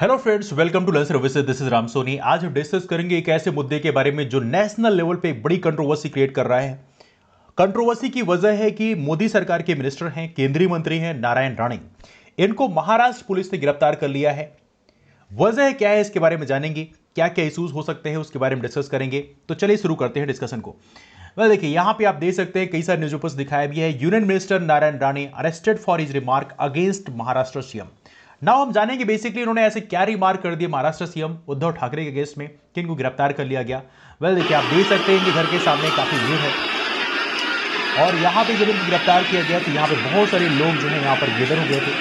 Hello friends, welcome to learn services. This is Ram Soni. आज हम discuss करेंगे एक ऐसे मुद्दे के बारे में जो नेशनल लेवल पे एक बड़ी कंट्रोवर्सी क्रिएट कर रहा है। कंट्रोवर्सी की वजह है कि मोदी सरकार के मिनिस्टर हैं, केंद्रीय मंत्री हैं नारायण राणे। इनको महाराष्ट्र पुलिस ने गिरफ्तार कर लिया है। वजह क्या है इसके बारे में जानेंगे, क्या क्या इश्यूज हो सकते हैं उसके बारे में डिस्कस करेंगे। तो चलिए शुरू करते हैं डिस्कशन को। देखिए यहां पे आप देख सकते हैं कई सारे न्यूज़पेपर्स दिखाया भी है। Union minister Narayan Rane arrested for his remark against Maharashtra CM. Now हम जानेंगे बेसिकली इन्होंने ऐसे क्या रिमार्क कर दिए महाराष्ट्र सीएम उद्धव ठाकरे के अगेंस्ट में कि इनको गिरफ्तार कर लिया गया। देखिए आप देख सकते हैं इनके घर के सामने काफी भीड़ है और यहाँ पे जब इनको गिरफ्तार किया गया तो यहाँ पे बहुत सारे लोग जो है यहाँ पर गैदर हो गए थे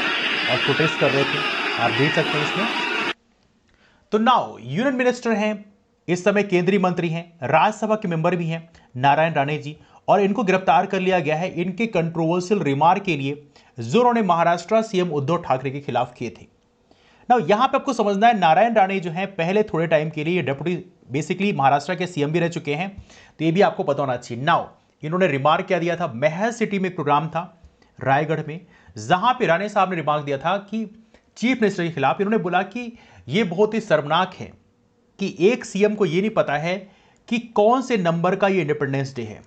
और प्रोटेस्ट कर रहे थे। आप देख सकते हैं इसमें। तो नाउ यूनियन मिनिस्टर हैं, इस समय केंद्रीय मंत्री हैं, राज्यसभा के मेंबर भी हैं नारायण राणे जी, और इनको गिरफ्तार कर लिया गया है इनके कंट्रोवर्शियल रिमार्क के लिए जो उन्होंने महाराष्ट्र सीएम उद्धव ठाकरे के खिलाफ किए थे। नाउ यहां पे आपको समझना है नारायण राणे जो है पहले थोड़े टाइम के लिए डेप्यूटी बेसिकली महाराष्ट्र के सीएम भी रह चुके हैं, तो ये भी आपको पता होना चाहिए। नाउ इन्होंने रिमार्क क्या दिया था, महल सिटी में एक प्रोग्राम था रायगढ़ में, जहां पे राणे साहब ने रिमार्क दिया था कि चीफ मिनिस्टर के खिलाफ। इन्होंने बोला कि यह बहुत ही शर्मनाक है कि एक सीएम को यह नहीं पता है कि कौन से नंबर का ये इंडिपेंडेंस डे है।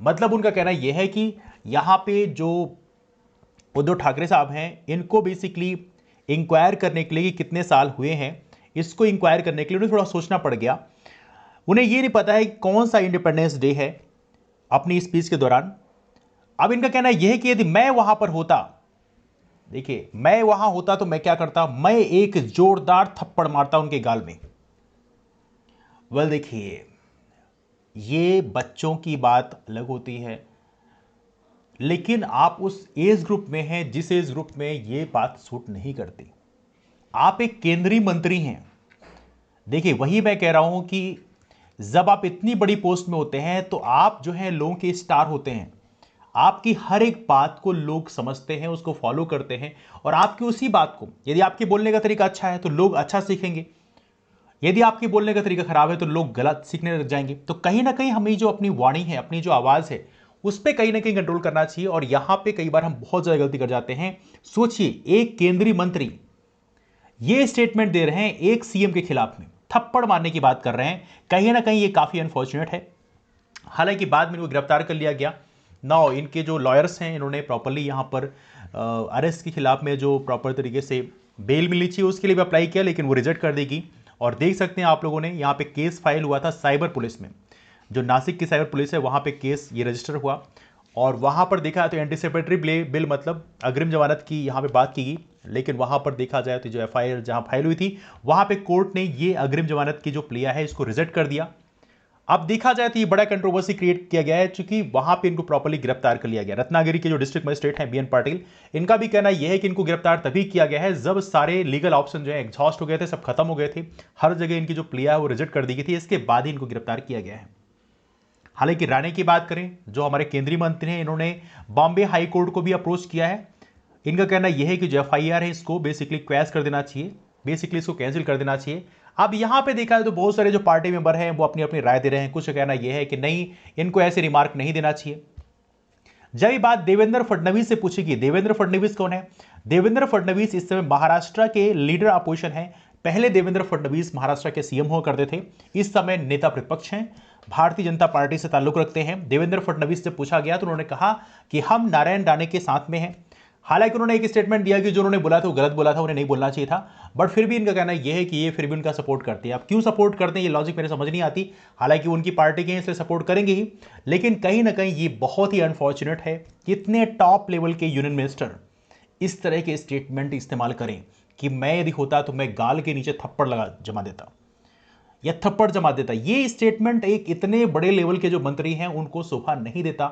मतलब उनका कहना यह है कि यहां पे जो उद्धव ठाकरे साहब हैं इनको बेसिकली इंक्वायर करने के लिए कि कितने साल हुए हैं, इसको इंक्वायर करने के लिए उन्हें थोड़ा सोचना पड़ गया। उन्हें यह नहीं पता है कि कौन सा इंडिपेंडेंस डे है अपनी स्पीच के दौरान। अब इनका कहना यह है कि यदि मैं वहां पर होता, देखिए मैं वहां होता तो मैं क्या करता, मैं एक जोरदार थप्पड़ मारता उनके गाल में। देखिए ये बच्चों की बात अलग होती है, लेकिन आप उस एज ग्रुप में हैं जिस एज ग्रुप में ये बात सूट नहीं करती। आप एक केंद्रीय मंत्री हैं। देखिए वही मैं कह रहा हूं कि जब आप इतनी बड़ी पोस्ट में होते हैं तो आप जो है लोगों के स्टार होते हैं। आपकी हर एक बात को लोग समझते हैं, उसको फॉलो करते हैं, और आपकी उसी बात को, यदि आपके बोलने का तरीका अच्छा है तो लोग अच्छा सीखेंगे, यदि आपके बोलने का तरीका खराब है तो लोग गलत सीखने लग जाएंगे। तो कहीं ना कहीं हमें जो अपनी वाणी है, अपनी जो आवाज़ है, उस पर कहीं ना कहीं कंट्रोल करना चाहिए। और यहां पे कई बार हम बहुत ज़्यादा गलती कर जाते हैं। सोचिए एक केंद्रीय मंत्री ये स्टेटमेंट दे रहे हैं एक सीएम के खिलाफ में, थप्पड़ मारने की बात कर रहे हैं, कहीं ना कहीं ये काफ़ी अनफॉर्चुनेट है। हालांकि बाद में इनको गिरफ्तार कर लिया गया। नाउ इनके जो लॉयर्स हैं इन्होंने प्रॉपरली यहाँ पर अरेस्ट के खिलाफ में जो प्रॉपर तरीके से बेल मिलनी चाहिए उसके लिए भी अप्लाई किया, लेकिन वो रिजेक्ट कर देगी। और देख सकते हैं आप लोगों ने यहाँ पे केस फाइल हुआ था साइबर पुलिस में, जो नासिक की साइबर पुलिस है वहाँ पे केस ये रजिस्टर हुआ। और वहाँ पर देखा तो एंटीसिपेटरी बिल मतलब अग्रिम जमानत की यहाँ पे बात की गई, लेकिन वहाँ पर देखा जाए तो जो एफआईआर जहाँ फाइल हुई थी वहाँ पे कोर्ट ने ये अग्रिम जमानत की जो प्लिया है इसको रिजेक्ट कर दिया। अब देखा जाए तो ये बड़ा कंट्रोवर्सी क्रिएट किया गया है क्योंकि वहां पे इनको प्रॉपर्ली गिरफ्तार कर लिया गया। रत्नागिरी के जो डिस्ट्रिक्ट मजिस्ट्रेट हैं बीएन पाटिल, इनका भी कहना यह है कि इनको गिरफ्तार तभी किया गया है जब सारे लीगल ऑप्शन जो है एग्जॉस्ट हो गए थे, सब खत्म हो गए थे, हर जगह इनकी जो प्लिया है वो रिजेक्ट कर दी गई थी, इसके बाद ही इनको गिरफ्तार किया गया है। हालांकि राणे की बात करें जो हमारे केंद्रीय मंत्री हैं, इन्होंने बॉम्बे हाई कोर्ट को भी अप्रोच किया है। इनका कहना यह है कि जो एफआईआर है इसको बेसिकली क्वैश कर देना चाहिए, बेसिकली इसको कैंसिल कर देना चाहिए। अब यहां पे देखा है तो बहुत सारे जो पार्टी मेंबर हैं वो अपनी अपनी राय दे रहे हैं। कुछ कहना यह है कि नहीं, इनको ऐसे रिमार्क नहीं देना चाहिए। जब ये बात देवेंद्र फडणवीस से पूछी गई, देवेंद्र फडणवीस कौन है? देवेंद्र फडणवीस इस समय महाराष्ट्र के लीडर अपोजिशन है। पहले देवेंद्र फडणवीस महाराष्ट्र के सीएम हुआ करते थे, इस समय नेता प्रतिपक्ष हैं, भारतीय जनता पार्टी से ताल्लुक रखते हैं। देवेंद्र फडणवीस से पूछा गया तो उन्होंने कहा कि हम नारायण राणे के साथ में हैं। हालांकि उन्होंने एक स्टेटमेंट दिया कि जो उन्होंने बोला था वो गलत बोला था, उन्हें नहीं बोलना चाहिए था, बट फिर भी इनका कहना यह है कि ये फिर भी उनका सपोर्ट करते हैं। अब क्यों सपोर्ट करते हैं ये लॉजिक मेरे समझ नहीं आती। हालांकि उनकी पार्टी के हैं इसलिए सपोर्ट करेंगे ही, लेकिन कहीं ना कहीं ये बहुत ही अनफॉर्चुनेट है कि इतने टॉप लेवल के यूनियन मिनिस्टर इस तरह के स्टेटमेंट इस्तेमाल करें कि मैं यदि होता तो मैं गाल के नीचे थप्पड़ लगा जमा देता या थप्पड़ जमा देता। ये स्टेटमेंट एक इतने बड़े लेवल के जो मंत्री हैं उनको शोभा नहीं देता।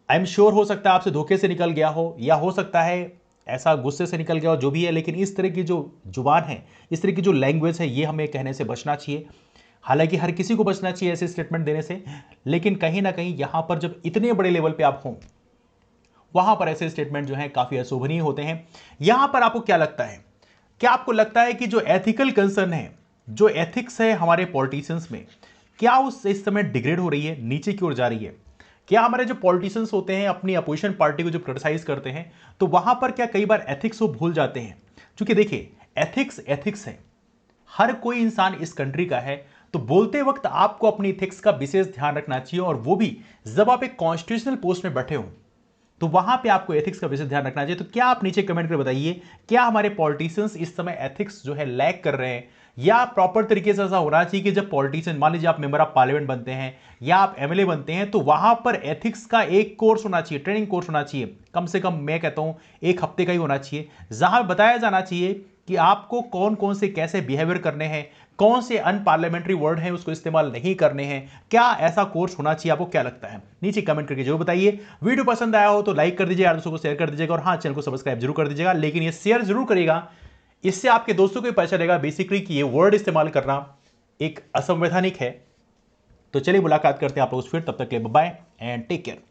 आई एम श्योर हो सकता है आपसे धोखे से निकल गया हो, या हो सकता है ऐसा गुस्से से निकल गया हो, जो भी है, लेकिन इस तरह की जो जुबान है, इस तरह की जो लैंग्वेज है, ये हमें कहने से बचना चाहिए। हालांकि हर किसी को बचना चाहिए ऐसे स्टेटमेंट देने से, लेकिन कहीं ना कहीं यहां पर जब इतने बड़े लेवल पे आप हों वहां पर ऐसे स्टेटमेंट जो है काफी अशोभनीय होते हैं। यहां पर आपको क्या लगता है, क्या आपको लगता है कि जो एथिकल कंसर्न है, जो एथिक्स है हमारे पॉलिटिशियंस में, क्या उस इस समय डिग्रेड हो रही है, नीचे की ओर जा रही है? क्या हमारे जो पॉलिटिशियंस होते हैं अपनी अपोजिशन पार्टी को जो क्रिटिसाइज करते हैं तो वहां पर क्या कई बार एथिक्स वो भूल जाते हैं? क्योंकि देखिए एथिक्स एथिक्स है, हर कोई इंसान इस कंट्री का है, तो बोलते वक्त आपको अपनी एथिक्स का विशेष ध्यान रखना चाहिए, और वो भी जब आप एक कॉन्स्टिट्यूशनल पोस्ट में बैठे हो तो वहां पे आपको एथिक्स का विशेष ध्यान रखना चाहिए। तो क्या आप नीचे कमेंट करके बताइए, क्या हमारे पॉलिटिशियंस इस समय एथिक्स जो है लैक कर रहे हैं, या प्रॉपर तरीके से ऐसा होना चाहिए कि जब पॉलिटिशियन, मान लीजिए आप मेंबर ऑफ पार्लियामेंट बनते हैं या आप एमएलए बनते हैं, तो वहां पर एथिक्स का एक कोर्स होना चाहिए, ट्रेनिंग कोर्स होना चाहिए, कम से कम मैं कहता हूं 1 हफ्ते का ही होना चाहिए, जहां बताया जाना चाहिए कि आपको कौन कौन से कैसे बिहेवियर करने हैं, कौन से अनपार्लियामेंट्री वर्ड हैं उसको इस्तेमाल नहीं करने हैं। क्या ऐसा कोर्स होना चाहिए? आपको क्या लगता है? नीचे कमेंट करके जरूर बताइए। वीडियो पसंद आया हो तो लाइक कर दीजिए, यार दोस्तों को शेयर कर दीजिएगा, और हाँ, चैनल को सब्सक्राइब जरूर कर दीजिएगा। लेकिन ये शेयर जरूर करिएगा, इससे आपके दोस्तों को भी पता चलेगा बेसिकली कि ये वर्ड इस्तेमाल करना एक असंवैधानिक है। तो चलिए मुलाकात करते हैं आप लोग फिर, तब तक के लिए बाय एंड टेक केयर।